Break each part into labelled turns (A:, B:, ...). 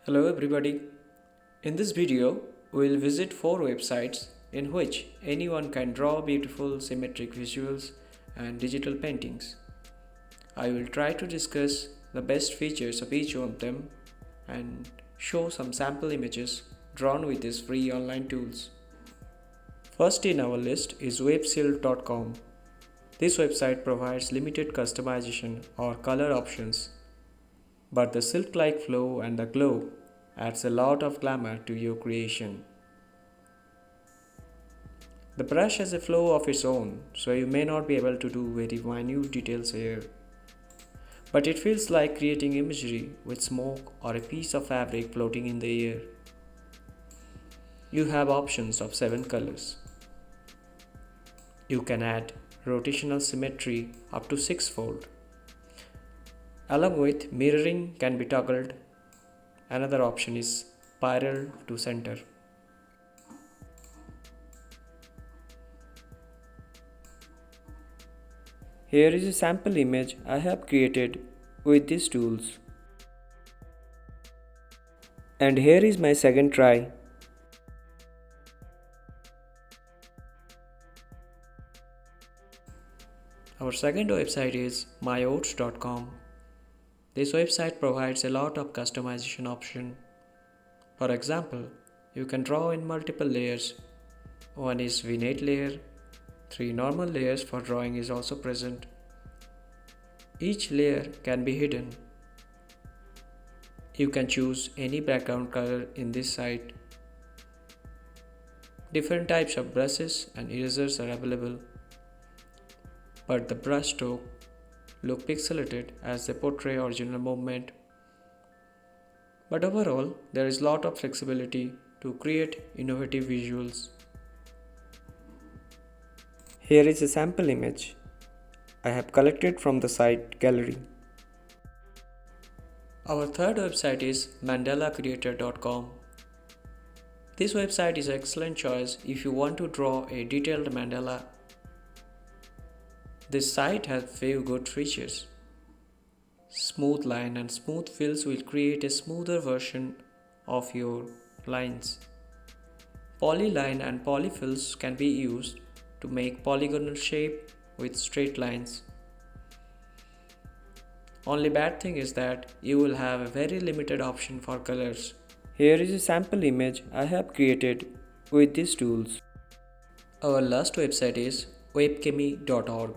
A: Hello everybody. In this video, we'll visit 4 websites in which anyone can draw beautiful symmetric visuals and digital paintings. I will try to discuss the best features of each one of them and show some sample images drawn with these free online tools. First in our list is Webseal.com. This website provides limited customization or color options, but the silk-like flow and the glow adds a lot of glamour to your creation. The brush has a flow of its own, so you may not be able to do very minute details here. But it feels like creating imagery with smoke or a piece of fabric floating in the air. You have options of 7 colors. You can add rotational symmetry up to 6-fold. Along with mirroring can be toggled. Another option is spiral to center. Here is a sample image I have created with these tools. And here is my second try. Our second website is myoats.com. This website provides a lot of customization options. For example, you can draw in multiple layers. One is vignette layer, 3 normal layers for drawing is also present. Each layer can be hidden. You can choose any background color in this site. Different types of brushes and erasers are available, but the brush stroke look pixelated as they portray original movement. But overall, there is a lot of flexibility to create innovative visuals. Here is a sample image I have collected from the site gallery. Our third website is mandalacreator.com. This website is an excellent choice if you want to draw a detailed mandala. This site has few good features. Smooth line and smooth fills will create a smoother version of your lines. Polyline and polyfills can be used to make polygonal shape with straight lines. Only bad thing is that you will have a very limited option for colors. Here is a sample image I have created with these tools. Our last website is webkimi.org.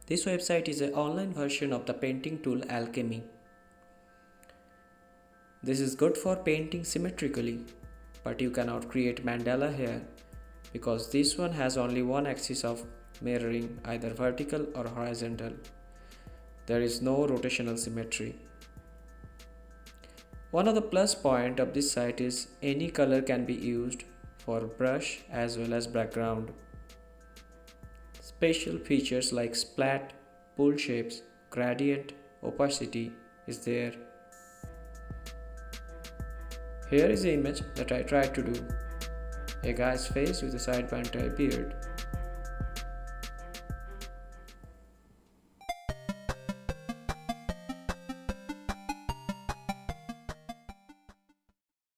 A: This website is an online version of the painting tool Alchemy. This is good for painting symmetrically, but you cannot create mandala here because this one has only one axis of mirroring, either vertical or horizontal. There is no rotational symmetry. One of the plus points of this site is any color can be used for brush as well as background. Special features like splat, pull shapes, gradient, opacity is there. Here is the image that I tried to do. A guy's face with a sideburn beard.